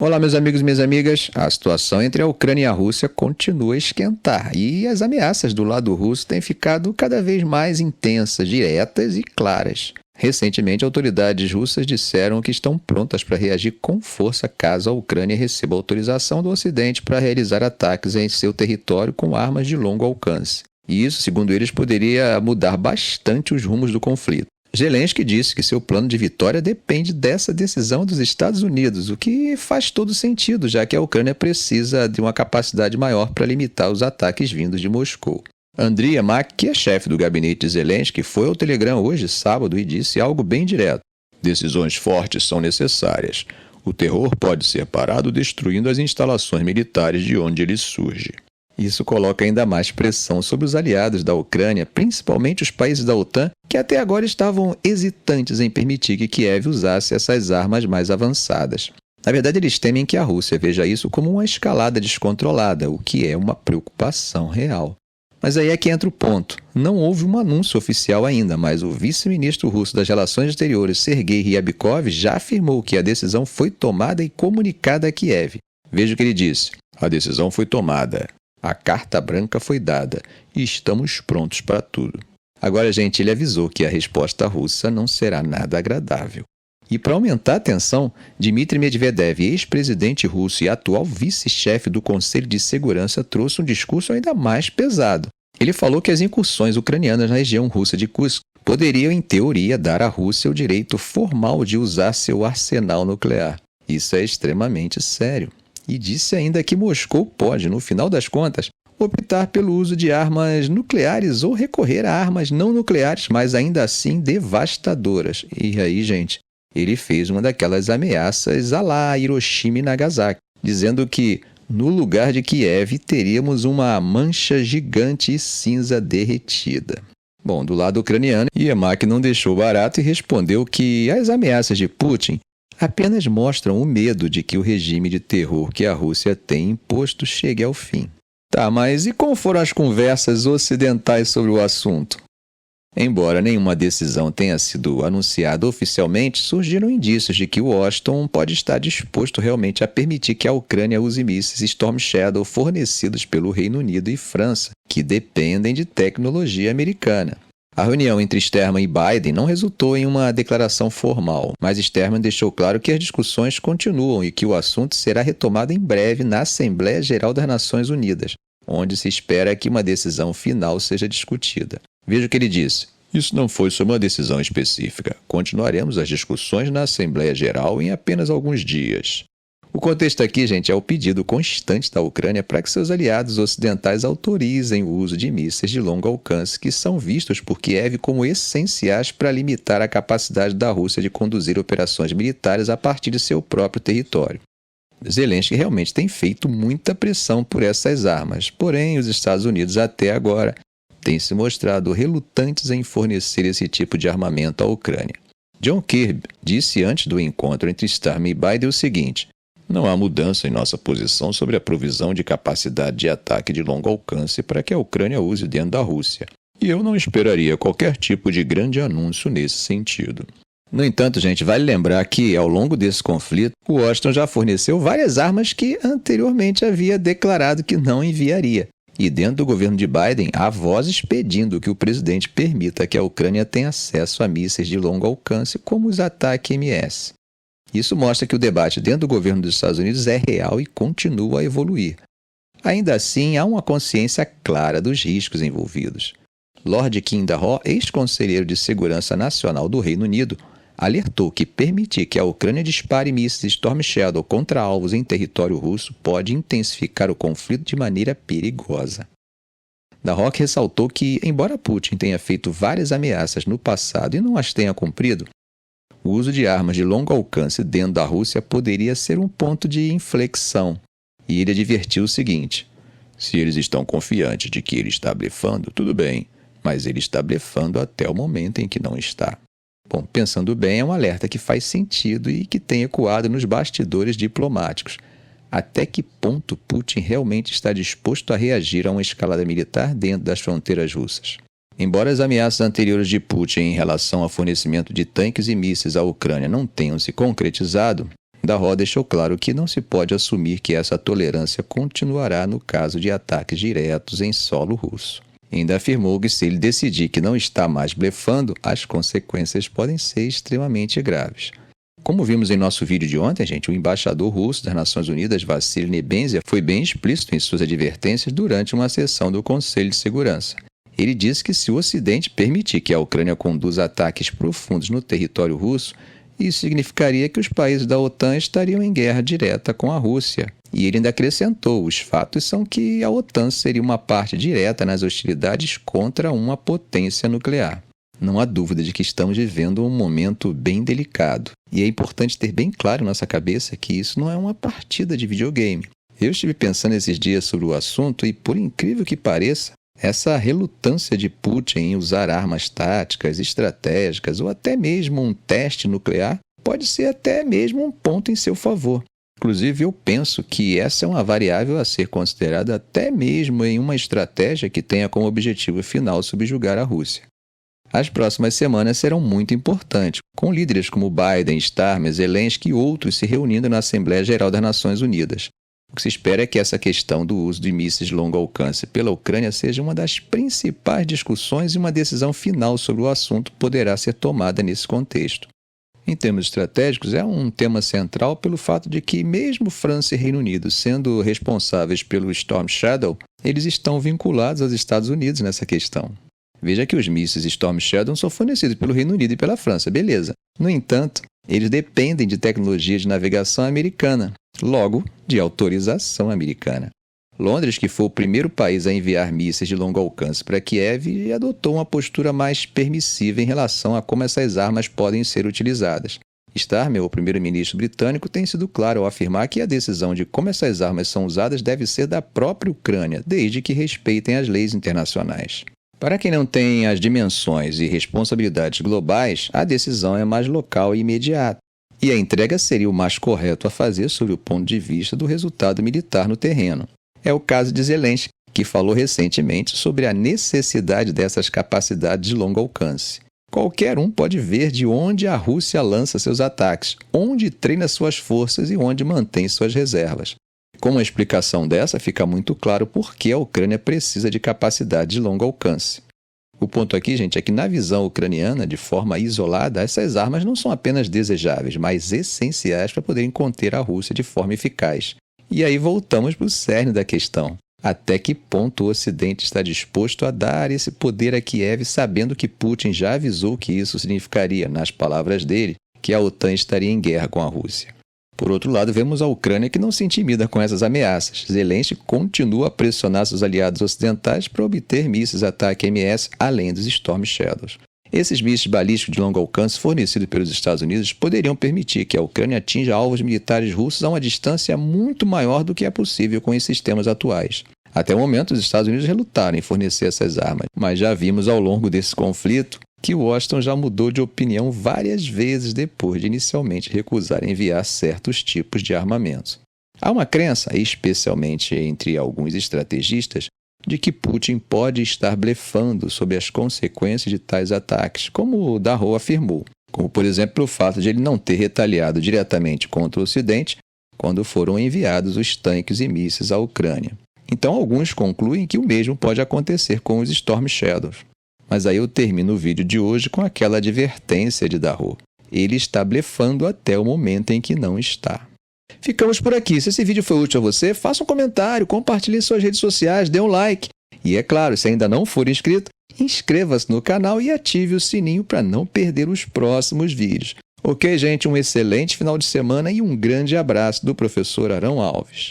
Olá, meus amigos e minhas amigas. A situação entre a Ucrânia e a Rússia continua a esquentar e as ameaças do lado russo têm ficado cada vez mais intensas, diretas e claras. Recentemente, autoridades russas disseram que estão prontas para reagir com força caso a Ucrânia receba autorização do Ocidente para realizar ataques em seu território com armas de longo alcance. E isso, segundo eles, poderia mudar bastante os rumos do conflito. Zelensky disse que seu plano de vitória depende dessa decisão dos Estados Unidos, o que faz todo sentido, já que a Ucrânia precisa de uma capacidade maior para limitar os ataques vindos de Moscou. Andriy Yermak, que é chefe do gabinete de Zelensky, foi ao Telegram hoje, sábado, e disse algo bem direto. Decisões fortes são necessárias. O terror pode ser parado destruindo as instalações militares de onde ele surge. Isso coloca ainda mais pressão sobre os aliados da Ucrânia, principalmente os países da OTAN, que até agora estavam hesitantes em permitir que Kiev usasse essas armas mais avançadas. Na verdade, eles temem que a Rússia veja isso como uma escalada descontrolada, o que é uma preocupação real. Mas aí é que entra o ponto. Não houve um anúncio oficial ainda, mas o vice-ministro russo das Relações Exteriores, Sergei Ryabkov, já afirmou que a decisão foi tomada e comunicada a Kiev. Veja o que ele disse. A decisão foi tomada. A carta branca foi dada e estamos prontos para tudo. Agora, gente, ele avisou que a resposta russa não será nada agradável. E para aumentar a tensão, Dmitry Medvedev, ex-presidente russo e atual vice-chefe do Conselho de Segurança, trouxe um discurso ainda mais pesado. Ele falou que as incursões ucranianas na região russa de Kursk poderiam, em teoria, dar à Rússia o direito formal de usar seu arsenal nuclear. Isso é extremamente sério. E disse ainda que Moscou pode, no final das contas, optar pelo uso de armas nucleares ou recorrer a armas não nucleares, mas ainda assim devastadoras. E aí, gente, ele fez uma daquelas ameaças à la Hiroshima e Nagasaki, dizendo que, no lugar de Kiev, teríamos uma mancha gigante e cinza derretida. Bom, do lado ucraniano, Yermak não deixou barato e respondeu que as ameaças de Putin apenas mostram o medo de que o regime de terror que a Rússia tem imposto chegue ao fim. Tá, mas e como foram as conversas ocidentais sobre o assunto? Embora nenhuma decisão tenha sido anunciada oficialmente, surgiram indícios de que Washington pode estar disposto realmente a permitir que a Ucrânia use mísseis Storm Shadow fornecidos pelo Reino Unido e França, que dependem de tecnologia americana. A reunião entre Sturman e Biden não resultou em uma declaração formal, mas Sturman deixou claro que as discussões continuam e que o assunto será retomado em breve na Assembleia Geral das Nações Unidas, onde se espera que uma decisão final seja discutida. Veja o que ele disse. Isso não foi sobre uma decisão específica. Continuaremos as discussões na Assembleia Geral em apenas alguns dias. O contexto aqui, gente, é o pedido constante da Ucrânia para que seus aliados ocidentais autorizem o uso de mísseis de longo alcance que são vistos por Kiev como essenciais para limitar a capacidade da Rússia de conduzir operações militares a partir de seu próprio território. Zelensky realmente tem feito muita pressão por essas armas, porém os Estados Unidos até agora têm se mostrado relutantes em fornecer esse tipo de armamento à Ucrânia. John Kirby disse antes do encontro entre Sturman e Biden o seguinte: não há mudança em nossa posição sobre a provisão de capacidade de ataque de longo alcance para que a Ucrânia use dentro da Rússia. E eu não esperaria qualquer tipo de grande anúncio nesse sentido. No entanto, gente, vale lembrar que, ao longo desse conflito, o Washington já forneceu várias armas que anteriormente havia declarado que não enviaria. E dentro do governo de Biden, há vozes pedindo que o presidente permita que a Ucrânia tenha acesso a mísseis de longo alcance como os ATACMS. Isso mostra que o debate dentro do governo dos Estados Unidos é real e continua a evoluir. Ainda assim, há uma consciência clara dos riscos envolvidos. Lord Kindaho, ex-conselheiro de Segurança Nacional do Reino Unido, alertou que permitir que a Ucrânia dispare mísseis Storm Shadow contra alvos em território russo pode intensificar o conflito de maneira perigosa. Dahok ressaltou que, embora Putin tenha feito várias ameaças no passado e não as tenha cumprido, o uso de armas de longo alcance dentro da Rússia poderia ser um ponto de inflexão. E ele advertiu o seguinte: se eles estão confiantes de que ele está blefando, tudo bem, mas ele está blefando até o momento em que não está. Bom, pensando bem, é um alerta que faz sentido e que tem ecoado nos bastidores diplomáticos. Até que ponto Putin realmente está disposto a reagir a uma escalada militar dentro das fronteiras russas? Embora as ameaças anteriores de Putin em relação ao fornecimento de tanques e mísseis à Ucrânia não tenham se concretizado, Darro deixou claro que não se pode assumir que essa tolerância continuará no caso de ataques diretos em solo russo. Ainda afirmou que se ele decidir que não está mais blefando, as consequências podem ser extremamente graves. Como vimos em nosso vídeo de ontem, o embaixador russo das Nações Unidas, Vassily Nebenzia, foi bem explícito em suas advertências durante uma sessão do Conselho de Segurança. Ele disse que se o Ocidente permitir que a Ucrânia conduza ataques profundos no território russo, isso significaria que os países da OTAN estariam em guerra direta com a Rússia. E ele ainda acrescentou: os fatos são que a OTAN seria uma parte direta nas hostilidades contra uma potência nuclear. Não há dúvida de que estamos vivendo um momento bem delicado. E é importante ter bem claro em nossa cabeça que isso não é uma partida de videogame. Eu estive pensando esses dias sobre o assunto e, por incrível que pareça, essa relutância de Putin em usar armas táticas, estratégicas ou até mesmo um teste nuclear pode ser até mesmo um ponto em seu favor. Inclusive, eu penso que essa é uma variável a ser considerada até mesmo em uma estratégia que tenha como objetivo final subjugar a Rússia. As próximas semanas serão muito importantes, com líderes como Biden, Starmer, Zelensky e outros se reunindo na Assembleia Geral das Nações Unidas. O que se espera é que essa questão do uso de mísseis de longo alcance pela Ucrânia seja uma das principais discussões e uma decisão final sobre o assunto poderá ser tomada nesse contexto. Em termos estratégicos, é um tema central pelo fato de que, mesmo França e Reino Unido sendo responsáveis pelo Storm Shadow, eles estão vinculados aos Estados Unidos nessa questão. Veja que os mísseis Storm Shadow são fornecidos pelo Reino Unido e pela França, beleza. No entanto, eles dependem de tecnologia de navegação americana, logo, de autorização americana. Londres, que foi o primeiro país a enviar mísseis de longo alcance para Kiev, adotou uma postura mais permissiva em relação a como essas armas podem ser utilizadas. Starmer, o primeiro-ministro britânico, tem sido claro ao afirmar que a decisão de como essas armas são usadas deve ser da própria Ucrânia, desde que respeitem as leis internacionais. Para quem não tem as dimensões e responsabilidades globais, a decisão é mais local e imediata. E a entrega seria o mais correto a fazer sob o ponto de vista do resultado militar no terreno. É o caso de Zelensky, que falou recentemente sobre a necessidade dessas capacidades de longo alcance. Qualquer um pode ver de onde a Rússia lança seus ataques, onde treina suas forças e onde mantém suas reservas. Com uma explicação dessa, fica muito claro por que a Ucrânia precisa de capacidade de longo alcance. O ponto aqui, é que na visão ucraniana, de forma isolada, essas armas não são apenas desejáveis, mas essenciais para poderem conter a Rússia de forma eficaz. E aí voltamos para o cerne da questão. Até que ponto o Ocidente está disposto a dar esse poder a Kiev, sabendo que Putin já avisou que isso significaria, nas palavras dele, que a OTAN estaria em guerra com a Rússia? Por outro lado, vemos a Ucrânia que não se intimida com essas ameaças. Zelensky continua a pressionar seus aliados ocidentais para obter mísseis Ataque-MS além dos Storm Shadows. Esses mísseis balísticos de longo alcance fornecidos pelos Estados Unidos poderiam permitir que a Ucrânia atinja alvos militares russos a uma distância muito maior do que é possível com os sistemas atuais. Até o momento, os Estados Unidos relutaram em fornecer essas armas, mas já vimos ao longo desse conflito que Washington já mudou de opinião várias vezes depois de inicialmente recusar enviar certos tipos de armamentos. Há uma crença, especialmente entre alguns estrategistas, de que Putin pode estar blefando sobre as consequências de tais ataques, como o Darro afirmou, como por exemplo o fato de ele não ter retaliado diretamente contra o Ocidente quando foram enviados os tanques e mísseis à Ucrânia. Então alguns concluem que o mesmo pode acontecer com os Storm Shadows. Mas aí eu termino o vídeo de hoje com aquela advertência de Darro. Ele está blefando até o momento em que não está. Ficamos por aqui. Se esse vídeo foi útil a você, faça um comentário, compartilhe em suas redes sociais, dê um like. E é claro, se ainda não for inscrito, inscreva-se no canal e ative o sininho para não perder os próximos vídeos. Ok, gente? Um excelente final de semana e um grande abraço do professor Arão Alves.